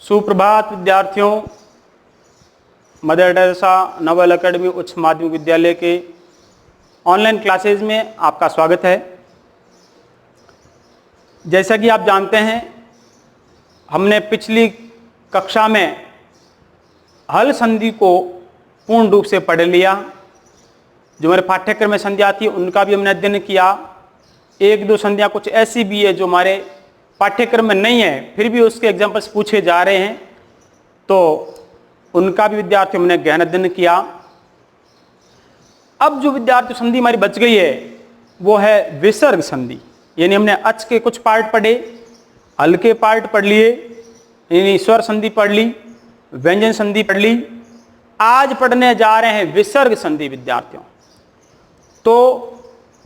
सुप्रभात विद्यार्थियों। Mother Teresa Naval academy उच्च माध्यमिक विद्यालय के ऑनलाइन क्लासेज में आपका स्वागत है। जैसा कि आप जानते हैं, हमने पिछली कक्षा में हल संधि को पूर्ण रूप से पढ़ लिया। जो हमारे पाठ्यक्रम में संधियाँ थी उनका भी हमने अध्ययन किया। एक दो संधियाँ कुछ ऐसी भी है जो हमारे पाठ्यक्रम में नहीं है, फिर भी उसके एग्जाम्पल्स पूछे जा रहे हैं, तो उनका भी विद्यार्थियों ने गहन अध्ययन किया। अब जो विद्यार्थी संधि हमारी बच गई है वो है विसर्ग संधि। यानी हमने अच के कुछ पार्ट पढ़े, हल के पार्ट पढ़ लिए, यानी स्वर संधि पढ़ ली, व्यंजन संधि पढ़ ली। आज पढ़ने जा रहे हैं विसर्ग संधि विद्यार्थियों। तो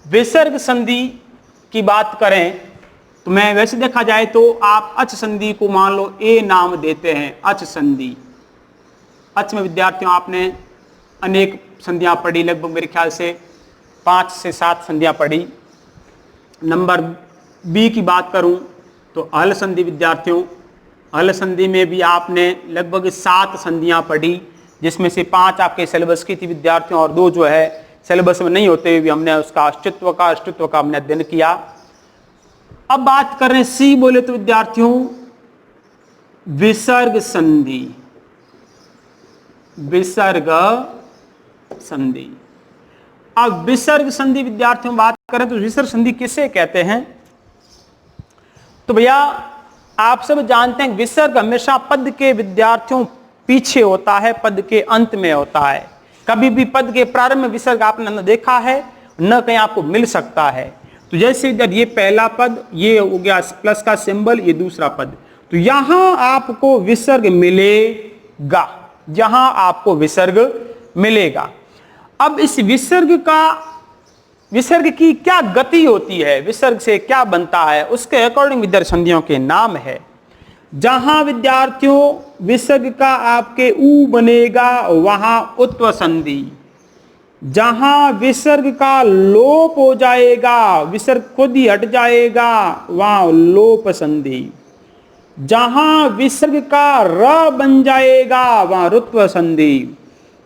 विसर्ग संधि की बात करें तो मैं वैसे देखा जाए तो आप अच संधि को मान लो ए नाम देते हैं, अच संधि। अच में विद्यार्थियों आपने अनेक संधियां पढ़ी, लगभग मेरे ख्याल से 5 से 7 संधियां पढ़ी। नंबर बी की बात करूं तो हल संधि विद्यार्थियों, हल संधि में भी आपने लगभग 7 संधियां पढ़ी, जिसमें से 5 आपके सिलेबस की थी विद्यार्थियों और 2 जो है सिलेबस में नहीं होते हुए भी हमने उसका अस्तित्व का हमने अध्ययन किया। अब बात कर रहे हैं सी बोले तो विद्यार्थियों विसर्ग संधि। विसर्ग संधि। अब विसर्ग संधि विद्यार्थियों बात करें तो विसर्ग संधि किसे कहते हैं? तो भैया आप सब जानते हैं विसर्ग हमेशा पद के विद्यार्थियों पीछे होता है, पद के अंत में होता है। कभी भी पद के प्रारंभ में विसर्ग आपने न देखा है, न कहीं आपको मिल सकता है। तो जैसे जब ये पहला पद, ये हो गया प्लस का सिंबल, ये दूसरा पद, तो यहां आपको विसर्ग मिलेगा, यहां आपको विसर्ग मिलेगा। अब इस विसर्ग की क्या गति होती है, विसर्ग से क्या बनता है, उसके अकॉर्डिंग विद्यार्थी संधियों के नाम है। जहां विद्यार्थियों विसर्ग का आपके ऊ बनेगा वहां उत्व संधि। जहां विसर्ग का लोप हो जाएगा, विसर्ग खुद ही हट जाएगा, वहां लोप संधि। जहां विसर्ग का र बन जाएगा वहां रुत्व संधि।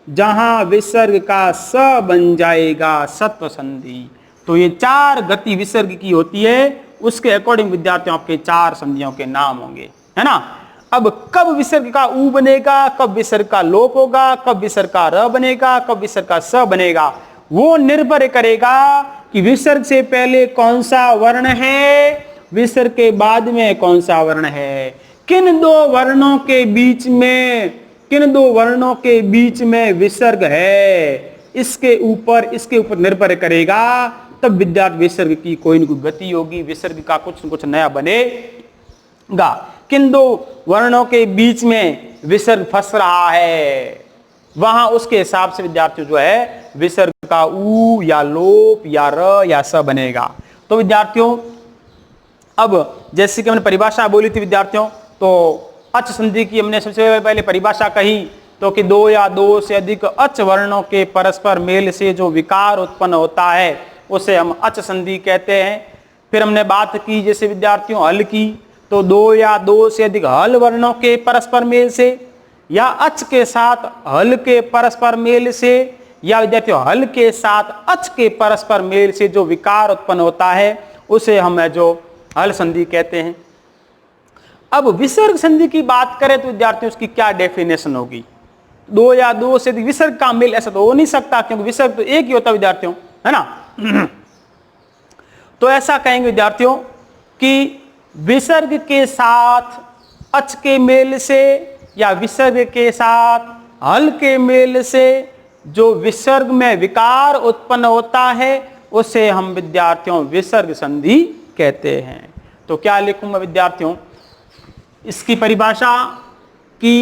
जहां विसर्ग का स बन जाएगा सत्व संधि। तो ये 4 गति विसर्ग की होती है, उसके अकॉर्डिंग विद्यार्थियों आपके 4 संधियों के नाम होंगे, है ना। अब कब विसर्ग का ऊ बनेगा, कब विसर्ग का लोप होगा, कब विसर्ग का र बनेगा, कब विसर्ग का स बनेगा, वो निर्भर करेगा कि विसर्ग से पहले कौन सा वर्ण है, विसर्ग के बाद में कौन सा वर्ण है। किन दो वर्णों के बीच में विसर्ग है, इसके ऊपर निर्भर करेगा। तब विद्यार्थी विसर्ग की कोई न कोई गति होगी, विसर्ग का कुछ न कुछ नया बनेगा। किन 2 वर्णों के बीच में विसर्ग फंस रहा है, वहां उसके हिसाब से विद्यार्थियों जो है विसर्ग का ऊ या लोप या र या स बनेगा। तो विद्यार्थियों अब जैसे कि हमने परिभाषा बोली थी विद्यार्थियों, तो अच संधि की हमने सबसे पहले परिभाषा कही तो कि 2 या 2 से अधिक अच वर्णों के परस्पर मेल से जो विकार उत्पन्न होता है उसे हम अच संधि कहते हैं। फिर हमने बात की जैसे विद्यार्थियों हल की, तो 2 या 2 से अधिक हल वर्णों के परस्पर मेल से, या अच के साथ हल के परस्पर मेल से, या विद्यार्थियों हल के साथ अच के परस्पर मेल से जो विकार उत्पन्न होता है उसे हम जो हल संधि कहते हैं। अब विसर्ग संधि की बात करें तो विद्यार्थियों उसकी क्या डेफिनेशन होगी? 2 या 2 से अधिक विसर्ग का मेल ऐसा तो हो नहीं सकता, क्योंकि विसर्ग तो एक ही होता है विद्यार्थियों, है ना। तो ऐसा कहेंगे विद्यार्थियों कि विसर्ग के साथ अच के मेल से या विसर्ग के साथ हल के मेल से जो विसर्ग में विकार उत्पन्न होता है उसे हम विद्यार्थियों विसर्ग संधि कहते हैं। तो क्या लिखूंगा विद्यार्थियों इसकी परिभाषा कि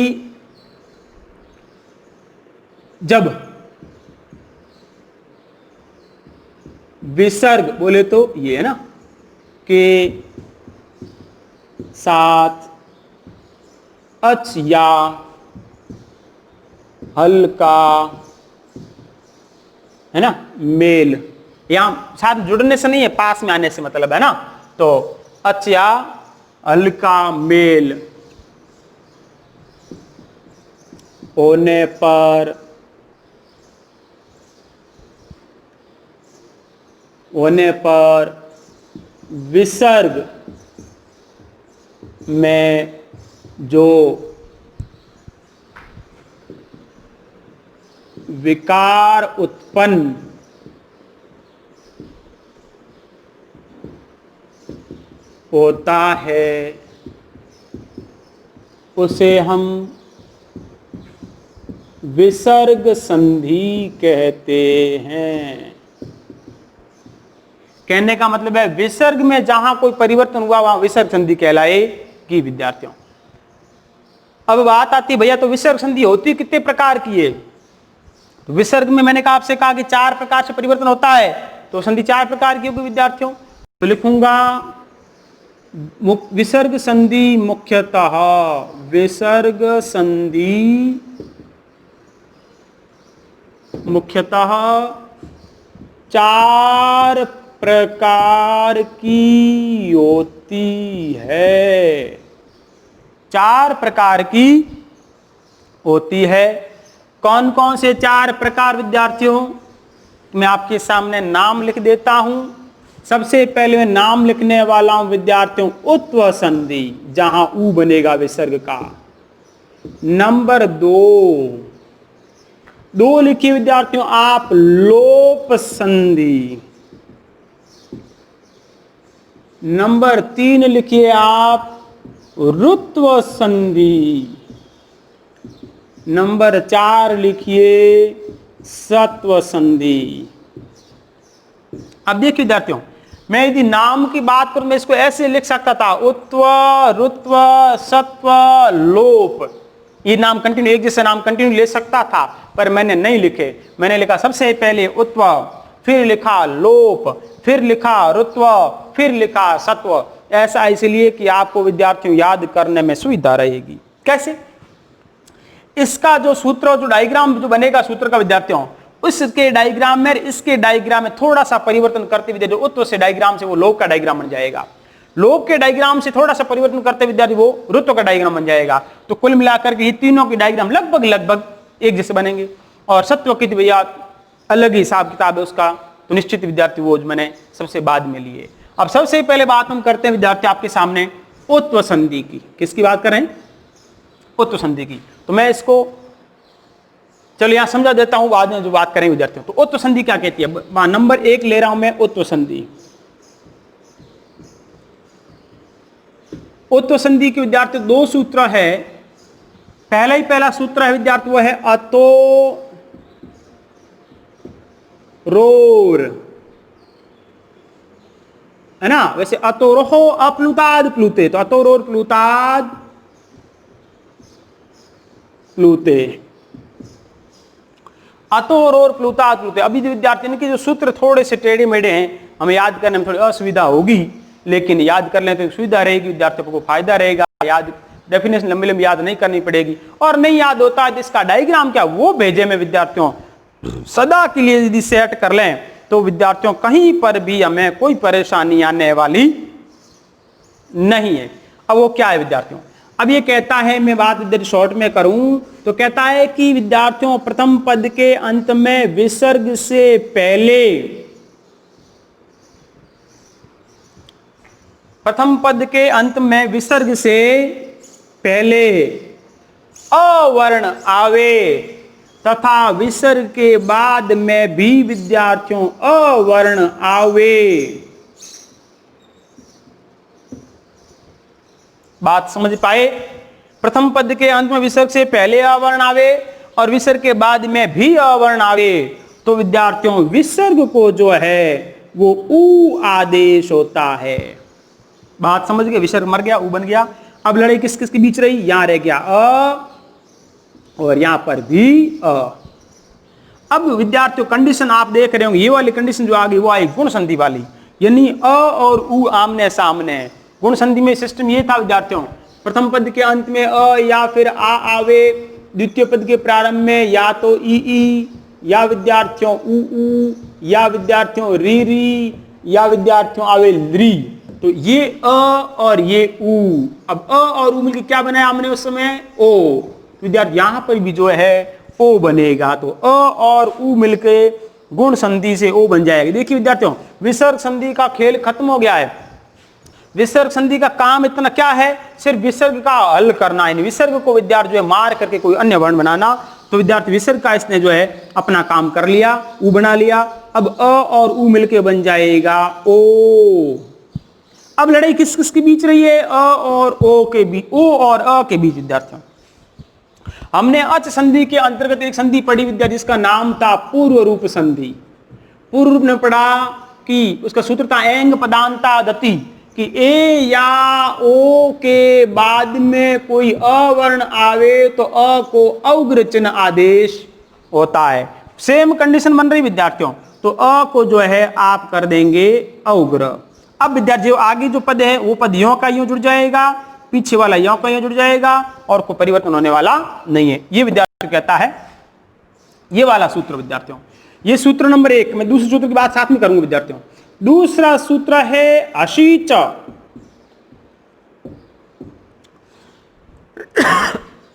जब विसर्ग बोले तो ये है ना कि साथ अच या हल का, है ना, मेल, यहां साथ जुड़ने से नहीं है, पास में आने से मतलब है ना। तो अच या हल का मेल होने पर विसर्ग में जो विकार उत्पन्न होता है उसे हम विसर्ग संधि कहते हैं। कहने का मतलब है विसर्ग में जहां कोई परिवर्तन हुआ वहां विसर्ग संधि कहलाएगी विद्यार्थियों। अब बात आती है भैया तो विसर्ग संधि होती कितने प्रकार की है? तो विसर्ग में मैंने कहा आपसे कहा कि 4 प्रकार से परिवर्तन होता है, तो संधि 4 प्रकार की होगी विद्यार्थियों। तो लिखूंगा विसर्ग संधि मुख्यतः विसर्ग संधि मुख्यतः 4 प्रकार की होती है। 4 प्रकार की होती है। कौन कौन से 4 प्रकार विद्यार्थियों? मैं आपके सामने नाम लिख देता हूं। सबसे पहले मैं नाम लिखने वाला हूं विद्यार्थियों उत्व संधि, जहां ऊ बनेगा विसर्ग का। नंबर 2 लिखिए विद्यार्थियों आप लोप संधि। नंबर 3 लिखिए आप रुत्व संधि। नंबर 4 लिखिए सत्व संधि। अब देखिए विद्यार्थियों, मैं यदि नाम की बात करूं मैं इसको ऐसे लिख सकता था उत्व, रुत्व, सत्व, लोप। ये नाम कंटिन्यू, एक जैसे नाम कंटिन्यू ले सकता था, पर मैंने नहीं लिखे। मैंने लिखा सबसे पहले उत्व, फिर लिखा लोप, फिर लिखा रुत्व, फिर लिखा सत्व। ऐसा इसलिए कि आपको विद्यार्थियों याद करने में सुविधा रहेगी। कैसे? इसका जो सूत्र, जो डायग्राम जो बनेगा सूत्र का विद्यार्थियों, उसके डायग्राम में इसके डायग्राम में थोड़ा सा परिवर्तन करते विद्यार्थी उत्व से डायग्राम से वो लोप का डायग्राम बन जाएगा। लोप के डायग्राम से थोड़ा सा परिवर्तन करते विद्यार्थी वो रुत्व का डायग्राम बन जाएगा। तो कुल मिलाकर के ये तीनों के डायग्राम लगभग एक जैसे बनेंगे। और सत्व की भैया अलग ही हिसाब किताब है उसका, तो निश्चित विद्यार्थी वो मैंने सबसे बाद में लिए। अब सबसे पहले बात हम करते हैं विद्यार्थी आपके सामने उत्व संधि की। किसकी बात करें? उत्व संधि की। तो मैं इसको चलो यहां समझा देता हूं, बाद में जो बात करें विद्यार्थियों। तो उत्व संधि क्या कहती है? नंबर 1 ले रहा हूं मैं उत्व संधि। उत्व संधि के विद्यार्थी 2 सूत्र है। पहला सूत्र है विद्यार्थी वो है अतो रोर, है ना? वैसे अतोरोहो अप्लुताद प्लुते, तो अतोरोर प्लुताद प्लुते, अतोरोर प्लुताद प्लुते। अभी विद्यार्थी के जो सूत्र थोड़े से टेढ़े मेढ़े हैं, हमें याद करने में थोड़ी असुविधा होगी, लेकिन याद कर लें तो सुविधा रहेगी, विद्यार्थियों को फायदा रहेगा। याद डेफिनेशन लंबी लंबी याद नहीं करनी पड़ेगी। और नहीं याद होता है तो इसका डायग्राम क्या वो भेजे में विद्यार्थियों सदा के लिए यदि सेट कर लें तो विद्यार्थियों कहीं पर भी हमें कोई परेशानी आने वाली नहीं है। अब वो क्या है विद्यार्थियों? अब ये कहता है, मैं बात इधर शॉर्ट में करूं तो कहता है कि विद्यार्थियों प्रथम पद के अंत में विसर्ग से पहले, प्रथम पद के अंत में विसर्ग से पहले अवर्ण आवे तथा विसर्ग के बाद में भी विद्यार्थियों अवर्ण आवे। बात समझ पाए? प्रथम पद के अंत में विसर्ग से पहले अवर्ण आवे और विसर्ग के बाद में भी अवर्ण आवे, तो विद्यार्थियों विसर्ग को जो है वो ऊ आदेश होता है। बात समझ गए? विसर्ग मर गया, ऊ बन गया। अब लड़ाई किस किस के बीच रही? यहां रह गया अ और यहां पर भी अ। अब विद्यार्थियों कंडीशन आप देख रहे होंगे, ये वाली कंडीशन जो आ गई वो आई गुण संधि वाली, यानी अ और ऊ आमने सामने। गुण संधि में सिस्टम ये था विद्यार्थियों, प्रथम पद के अंत में अ या फिर आ आवे, द्वितीय पद के प्रारंभ में या तो ई या विद्यार्थियों ऊ या विद्यार्थियों री या विद्यार्थियों आवे ली। तो ये अ और ये ऊ। अब अ और ऊ मिलकर क्या बनाया हमने उस समय? ओ। विद्यार्थी यहां पर भी जो है ओ बनेगा, तो अ और उ मिलके गुण संधि से ओ बन जाएगा। देखिए विद्यार्थियों, विसर्ग संधि का खेल खत्म हो गया है। विसर्ग संधि का काम इतना क्या है, सिर्फ विसर्ग का हल करना है, विसर्ग को विद्यार्थी जो है मार करके कोई अन्य वर्ण बनाना। तो विद्यार्थी विसर्ग का इसने जो है अपना काम कर लिया, उ बना लिया। अब अ और उ मिलके बन जाएगा ओ। अब लड़ाई किस किस के बीच रही है, अ और ओ के बीच, ओ और अ के बीच। विद्यार्थियों हमने अच संधि के अंतर्गत एक संधि पढ़ी विद्यार्थी, जिसका नाम था पूर्व रूप संधि। पूर्व रूप ने पढ़ा कि उसका सूत्र था एंग पदांता दति, कि ए या ओ के बाद में कोई अवर्ण आवे तो अ को अउग्र चिन्ह आदेश होता है। सेम कंडीशन बन रही विद्यार्थियों, तो अ को जो है आप कर देंगे अउग्र। अब विद्यार्थियों आगे जो पद है वो पद यों का यूं जुड़ जाएगा, पीछे वाला यों का यूं जुड़ जाएगा और कोई परिवर्तन होने वाला नहीं है। ये विद्यार्थी कहता है ये वाला सूत्र। विद्यार्थियों ये सूत्र नंबर 1। मैं दूसरे सूत्र की बात साथ में करूंगा विद्यार्थियों। दूसरा सूत्र है अशीच।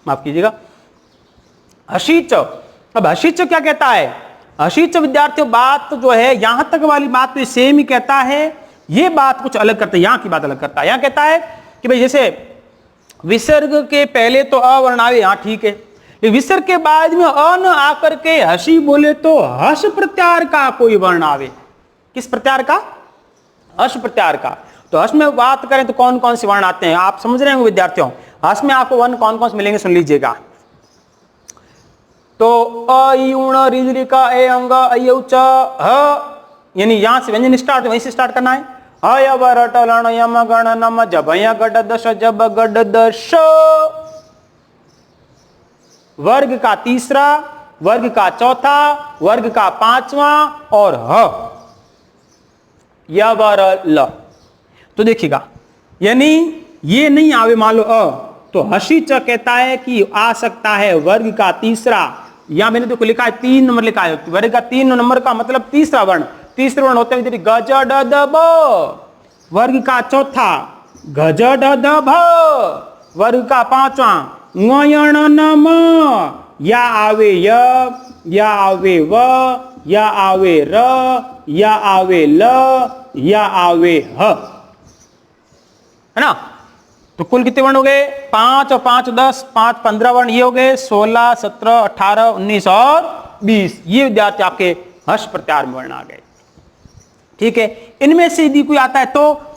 माफ कीजिएगा, अशीच। अब अशीच क्या कहता है, अशीच विद्यार्थियों बात जो है यहां तक वाली बात तो सेम ही कहता है, ये बात कुछ अलग करता है, यहां की बात अलग करता है। यहां कहता है कि भाई जैसे विसर्ग के पहले तो अवर्ण आवे, यहां ठीक है, विसर्ग के बाद में अ न आकर के हसी बोले तो हस प्रत्यार का कोई वर्ण आवे। किस प्रत्यार का, हस प्रत्यार का। तो हस में बात करें तो कौन कौन से वर्ण आते हैं, आप समझ रहे होंगे विद्यार्थियों। हस में आपको वर्ण कौन कौन से मिलेंगे सुन लीजिएगा। तो अ इ उण ऋ का ए अंग अयौच ह, यानी यहां से व्यंजन स्टार्ट, वहीं से स्टार्ट करना है। अय वर टलण यम गण नम जब गड दश जब गड दश। वर्ग का तीसरा, वर्ग का चौथा, वर्ग का पांचवा और ह या वर ल। तो देखिएगा यानी ये नहीं आवे मान लो अ, तो हसी च कहता है कि आ सकता है वर्ग का तीसरा, या मैंने देखो लिखा है 3 नंबर लिखा है, वर्ग का 3 नंबर का मतलब तीसरा वर्ण। तीसरे वर्ण होते हैं गज ड द ब। वर्ग का चौथा गज ड द भ। वर्ग का पांचवा ङ न म। या आवे य, या आवे व, या आवे र, या आवे ल, या आवे ह, है ना। तो कुल कितने वर्ण हो गए, 5 और 5 10, 5 15 वर्ण ये हो गए, 16 17 18 19 और 20। ये विद्यार्थी आपके हर्ष प्रत्यार में वर्ण आ गए। ठीक है, इनमें से यदि कोई आता है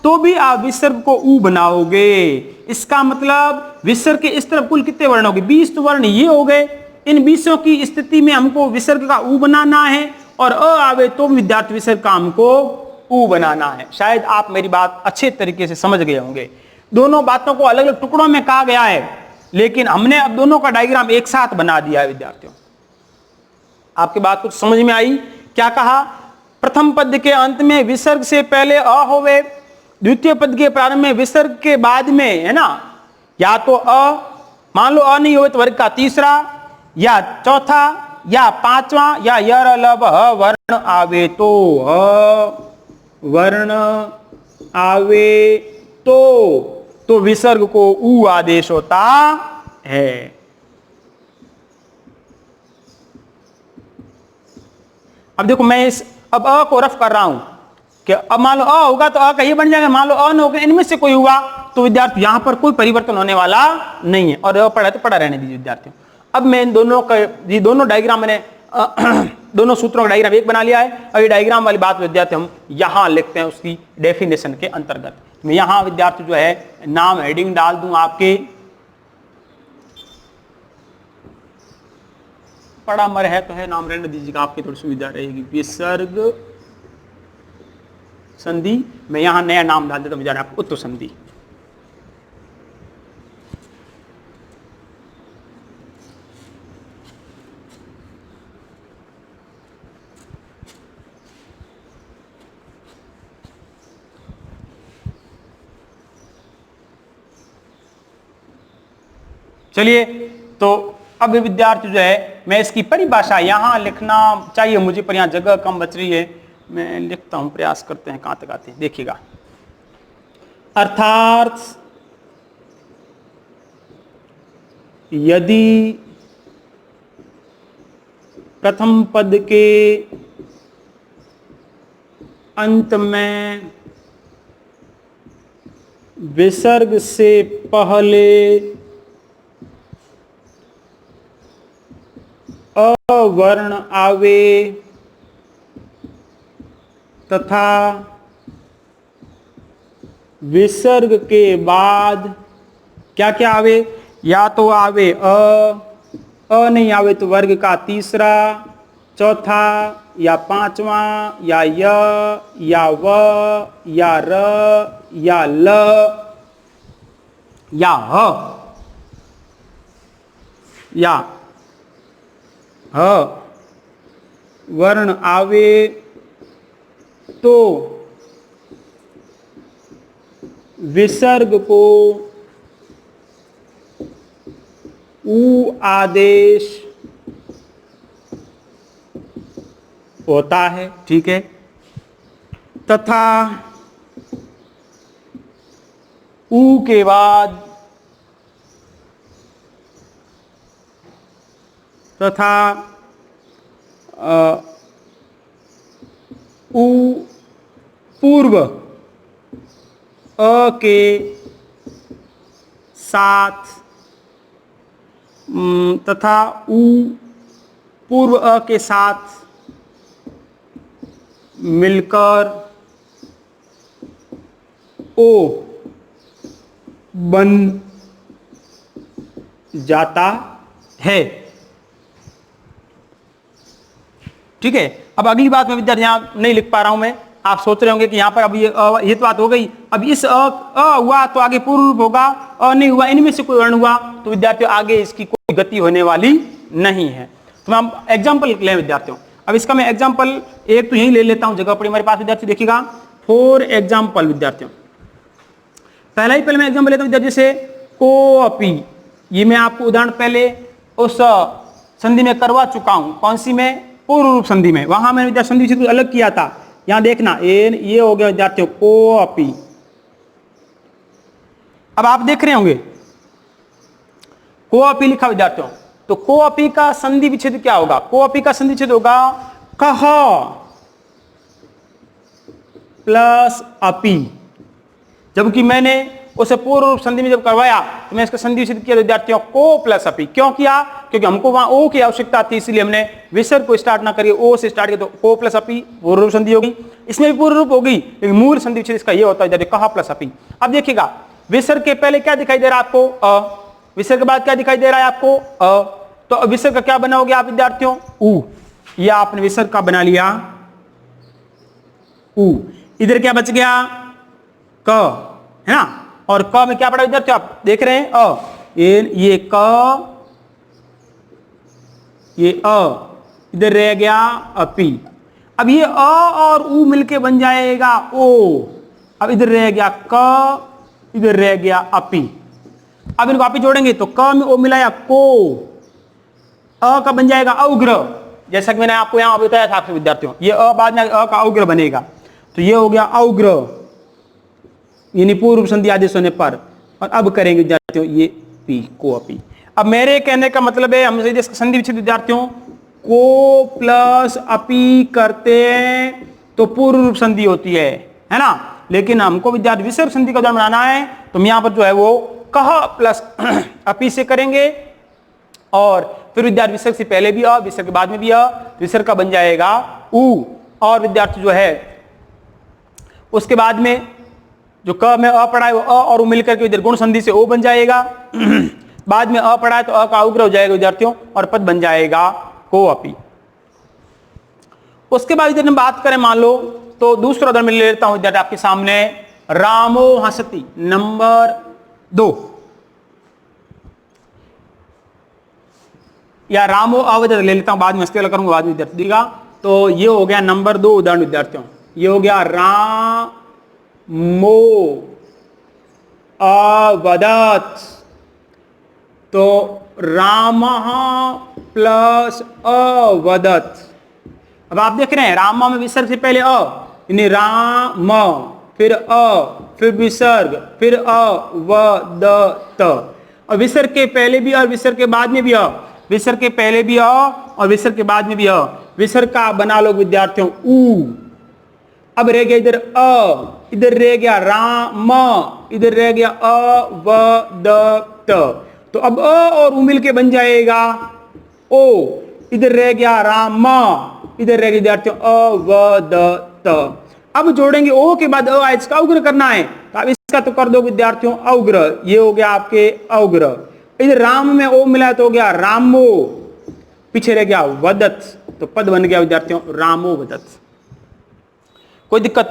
तो भी आप विसर्ग को उ बनाओगे। इसका मतलब विसर्ग के इस तरफ कुल कितने वर्ण हो गए, 20 तो वर्ण ये हो गए। इन 20 की स्थिति में हमको विसर्ग का उ बनाना है, और अ आवे तो विद्यार्थी विसर्ग का हमको उ बनाना है। शायद आप मेरी बात अच्छे तरीके से समझ गए होंगे। दोनों बातों को अलग अलग टुकड़ों में कहा गया है, लेकिन हमने अब दोनों का डायग्राम एक साथ बना दिया है। विद्यार्थियों आपकी बात कुछ समझ में आई। क्या कहा, प्रथम पद के अंत में विसर्ग से पहले अ होवे, द्वितीय पद के प्रारंभ में विसर्ग के बाद में, है ना, या तो अ, मान लो अ नहीं हो तो वर्ग का तीसरा या चौथा या पांचवा, या यर लब ह वर्ण आवे तो, वर्ण आवे तो विसर्ग को उ आदेश होता है। अब देखो मैं अब अ को रफ कर रहा हूं कि अब मान लो अ होगा तो अ का ये बन जाएगा, मान लो अ न होगा, इनमें से कोई हुआ तो विद्यार्थी यहां पर कोई परिवर्तन होने वाला नहीं है, और अ पढ़ा तो पढ़ा रहने दीजिए विद्यार्थियों। अब मैं इन दोनों का, ये दोनों डायग्राम मैंने दोनों सूत्रों का डायग्राम एक बना लिया है। और ये डायग्राम वाली बात विद्यार्थी हम यहां लिखते हैं उसकी डेफिनेशन के अंतर्गत। मैं यहां विद्यार्थी जो है नाम हेडिंग डाल दूं आपके, पढ़ा मर है तो है, नाम रहने दीजिएगा, आपकी थोड़ी सुविधा रहेगी। विसर्ग संधि, मैं यहां नया नाम डाल देता हूं विद्यार्थी आपको, उत्तर संधि। चलिए, तो अब विद्यार्थी जो है मैं इसकी परिभाषा यहां लिखना चाहिए मुझे, पर यहां जगह कम बच रही है, मैं लिखता हूं, प्रयास करते हैं कहां तक आते हैं। देखिएगा, अर्थात यदि प्रथम पद के अंत में विसर्ग से पहले अवर्ण आवे तथा विसर्ग के बाद क्या क्या आवे, या तो आवे अ नहीं आवे तो वर्ग का तीसरा, चौथा या पांचवा, या य या व या र या ल या ह या ह वर्ण आवे तो विसर्ग को उ आदेश होता है, ठीक है। तथा उ के बाद तथा उ पूर्व अ के साथ तथा उ पूर्व अ के साथ मिलकर ओ बन जाता है, ठीक है। अब अगली बात में विद्यार्थी यहां नहीं लिख पा रहा हूं मैं, आप सोच रहे होंगे कि यहां पर अब ये तो बात हो गई। अब इस अ हुआ तो आगे पूर्व रूप होगा, अ नहीं हुआ, इनमें से कोई वर्ण हुआ तो विद्यार्थियों आगे इसकी कोई गति होने वाली नहीं है। तो हम एग्जाम्पल लें विद्यार्थियों। अब इसका मैं एग्जाम्पल एक तो यही ले लेता हूं, जगह पड़ी हमारे पास विद्यार्थी, देखिएगा फॉर एग्जाम्पल विद्यार्थियों। पहले मैं एग्जाम्पल लेता हूं विद्यार्थी, जैसे कोअपी, ये मैं आपको उदाहरण पहले उस संधि में करवा चुका हूं। कौन सी में? पूर्व रूप संधि में। वहां मैंने विद्यार्थी संधि विच्छेद अलग किया था। यहां देखना ये हो गया विद्यार्थियों कोअपी। अब आप देख रहे होंगे कोअपी लिखा विद्यार्थियों, तो कोअपी का संधि विच्छेद क्या होगा? कोअपी का संधि विच्छेद होगा कह प्लस अपी। जबकि मैंने उसे पूर्व रूप संधि में जब करवाया तो मैं इसका संधि विच्छेद किया विद्यार्थियों को प्लस अपी। क्यों किया? क्योंकि हमको वहां ओ की आवश्यकता थी, इसलिए हमने विसर्ग को स्टार्ट ना करिए ओ से स्टार्ट किया, तो को प्लस अपी पूर्व रूप संधि होगी। इसमें भी पूर्व रूप होगी, लेकिन मूल संधि विच्छेद इसका ये होता है कहा प्लस अपी। अब देखिएगा विसर्ग के पहले क्या दिखाई दे रहा है आपको? अ। विसर्ग के बाद क्या दिखाई दे रहा है आपको? अ। तो विसर्ग का क्या बना हो गया आप विद्यार्थियों? उ। यह आपने विसर्ग का बना लिया उ। इधर क्या बच गया? क, है ना। और क में क्या पड़ा विद्यार्थियों? आप देख रहे हैं अ, ये क, ये अ, इधर रह गया अपी। अब ये अ और उ मिलके बन जाएगा ओ। अब इधर रह गया क, इधर रह गया अपी। अब इनको अपी जोड़ेंगे तो क में ओ मिलाया को, अ का बन जाएगा औग्र। जैसा कि मैंने आपको यहां बताया था आपसे विद्यार्थियों, ये अ बाद में अ का औग्र बनेगा, तो ये हो गया औग्र, यानी पूर्व संधि आदेश होने पर। और अब करेंगे विद्यार्थियों ये पी को अपी। अब मेरे कहने का मतलब है हम संधि विच्छेद विद्यार्थियों को प्लस अपी करते हैं तो पूर्व रूप संधि होती है ना। लेकिन हमको विद्यार्थी विसर्ग संधि का जो बनाना है तो हम यहां पर जो है वो कह प्लस अपी से करेंगे, और फिर विद्यार्थी विसर्ग से पहले भी अ, विसर्ग के बाद में भी अ, विसर्ग का बन जाएगा उ। और विद्यार्थी जो है उसके बाद में जो क में अ पड़ा है वो अ और उ मिलकर के इधर गुण संधि से ओ बन जाएगा। बाद में अ पड़ा है तो अ का उग्र हो जाएगा विद्यार्थियों, और पद बन जाएगा को अपी। उसके बाद इधर हम बात करें मान लो तो दूसरा उदाहरण मैं ले लेता हूं विद्यार्थी आपके सामने, रामो हसती नंबर 2, या रामो अवधि ले लेता हूं, बाद में इसके अलग करूंगा बाद में विद्यार्थी देगा। तो ये हो गया नंबर 2 उदाहरण विद्यार्थियों। ये हो गया रामो अवदत्, तो राम प्लस अवदत्। अब आप देख रहे हैं राम में विसर्ग से पहले अ, यानी राम, फिर अ, फिर विसर्ग, फिर अवदत्। और विसर्ग के पहले भी और विसर्ग के बाद में भी अ, विसर्ग के पहले भी अ और विसर्ग के बाद में भी अ। विसर्ग का बना लो विद्यार्थियों ऊ। अब रह गया इधर अ, इधर रह गया राम, इधर रह गया अ व द त। तो अब अ और ऊ मिलके बन जाएगा ओ। इधर रह गया राम, इधर रह गया विद्यार्थियों अ व द त। अब जोड़ेंगे ओ के बाद अ, इसका उग्र करना है, तो अब इसका तो कर दो विद्यार्थियों अउग्र। ये हो गया आपके अउग्र। इधर राम में ओ मिला तो हो गया रामो, पीछे रह गया वदत, तो पद बन गया विद्यार्थियों रामो वदत। कोई दिक्कत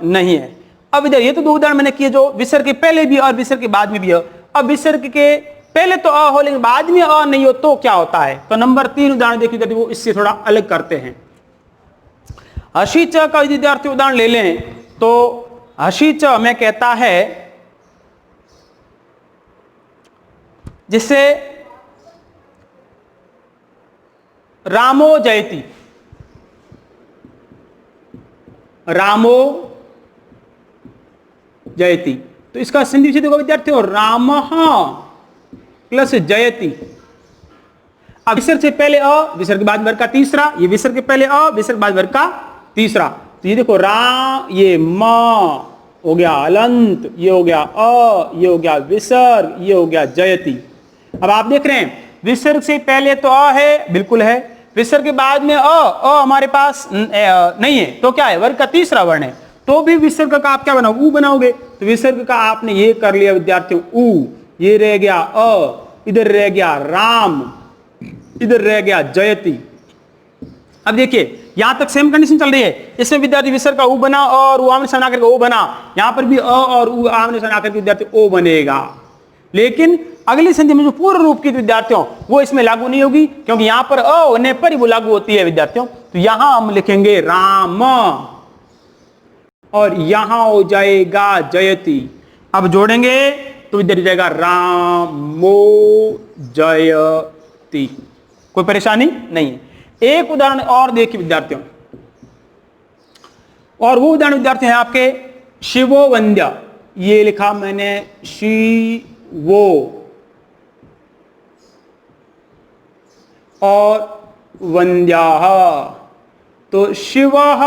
नहीं है। अब इधर ये तो 2 उदाहरण मैंने किए जो विसर्ग के पहले भी और विसर्ग के बाद में भी है। अब विसर्ग के पहले तो अ हो लेकिन बाद में अ नहीं हो तो क्या होता है। तो नंबर 3 उदाहरण देखिए, वो इससे थोड़ा अलग करते हैं। हसी च का विद्यार्थी उदाहरण ले लें तो हसी च में कहता है जिससे रामो जयति, रामो जयति, तो इसका संधि विच्छेद होगा विद्यार्थियों रामः प्लस जयति। अब विसर्ग से पहले अ, विसर्ग के बाद वर्ग का तीसरा, ये विसर्ग के पहले अ, विसर्ग के बाद वर्ग का तीसरा। तो ये देखो रा, ये म हो गया अलंत, ये हो गया अ, ये हो गया विसर्ग, ये हो गया जयति। अब आप देख रहे हैं विसर्ग से पहले तो अ है, बिल्कुल है। विसर्ग के बाद में अ हमारे पास नहीं है, तो क्या है वर्ग का तीसरा वर्ण है, तो भी विसर्ग का आप क्या बनाओगे ऊ बनाओगे। तो विसर्ग का आपने ये कर लिया विद्यार्थियों ऊ, ये रह गया अ, इधर रह गया राम, इधर रह गया जयति। अब देखिए यहां तक सेम कंडीशन चल रही है। इसमें विद्यार्थी विसर्ग का ऊ बना और ऊ आमने सामने आकर के ओ बना, यहां पर भी अ और ऊ आमने सामने आकर के विद्यार्थी ओ बनेगा। लेकिन अगली संधि में जो पूर्ण रूप की विद्यार्थियों वो इसमें लागू नहीं होगी, क्योंकि यहां पर अ होने पर ही वो लागू होती है विद्यार्थियों। तो यहां हम लिखेंगे राम और यहां हो जाएगा जयति। अब जोड़ेंगे तो इधर जाएगा रामो जयति। कोई परेशानी नहीं है। एक उदाहरण और देखिए विद्यार्थियों, और वो उदाहरण विद्यार्थी हैं आपके शिवो वंद्य। ये लिखा मैंने शिवो और वंद्याः, तो शिवः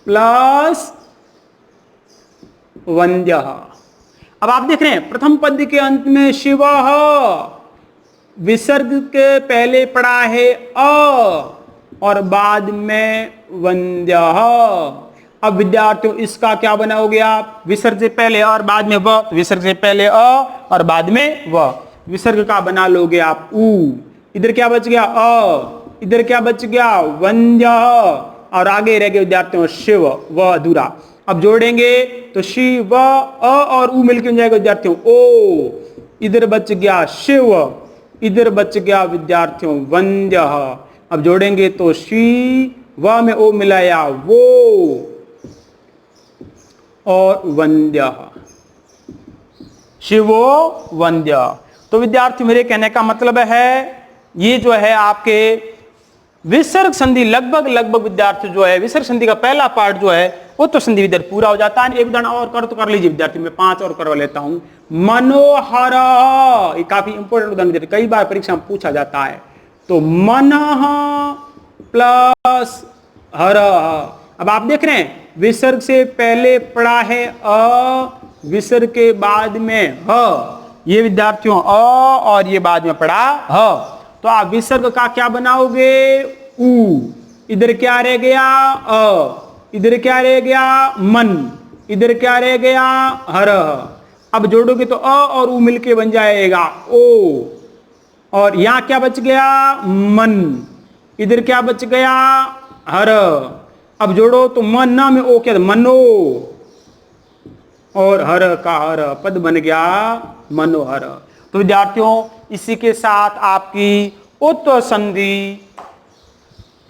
प्लस वंद्यः। अब आप देख रहे हैं प्रथम पद के अंत में शिवः, विसर्ग के पहले पड़ा है अ और बाद में वंद्यः। अब विद्यार्थियों इसका क्या बनाओगे आप, विसर्ग से पहले और बाद में व, विसर्ग से पहले अ और बाद में व, विसर्ग का बना लोगे आप ऊ। इधर क्या बच गया अ, इधर क्या बच गया वंद्यः और आगे रह गए विद्यार्थियों शिव व अधूरा। अब जोड़ेंगे तो शिव अ और ऊ मिलकर बन जाएगा विद्यार्थियों ओ। इधर बच गया शिव, इधर बच गया विद्यार्थियों वंद्यः। अब जोड़ेंगे तो शी व में ओ मिलाया वो और वंद्यः, शिवो वंद्य। तो विद्यार्थी मेरे कहने का मतलब है ये जो है आपके विसर्ग संधि लगभग विद्यार्थी जो है विसर्ग संधि का पहला पार्ट जो है वो तो संधि इधर पूरा हो जाता है। एक उदाहरण और कर तो कर लीजिए विद्यार्थी, मैं 5 और करवा लेता हूं। मनोहर, ये काफी इंपोर्टेंट उदाहरण कई बार परीक्षा में पूछा जाता है। तो मनः प्लस हर। अब आप देख रहे हैं विसर्ग से पहले पड़ा है अ, विसर्ग के बाद में ह, ये विद्यार्थियों अ और ये बाद में पड़ा ह। तो आप विसर्ग का क्या बनाओगे ऊ, इधर क्या रह गया अ, इधर क्या रह गया मन, इधर क्या रह गया हर। अब जोड़ोगे तो अ और ऊ मिलके बन जाएगा ओ, और यहां क्या बच गया मन, इधर क्या बच गया हर। अब जोड़ो तो मन ना में ओ क्या मनो और हर का हर, पद बन गया मनोहर। तो विद्यार्थियों इसी के साथ आपकी उत्तर संधि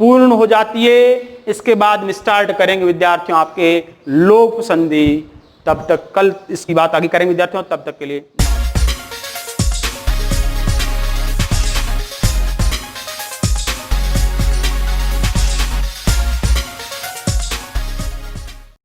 पूर्ण हो जाती है। इसके बाद हम स्टार्ट करेंगे विद्यार्थियों आपके लोप संधि। तब तक कल इसकी बात आगे करेंगे विद्यार्थियों, तब तक के लिए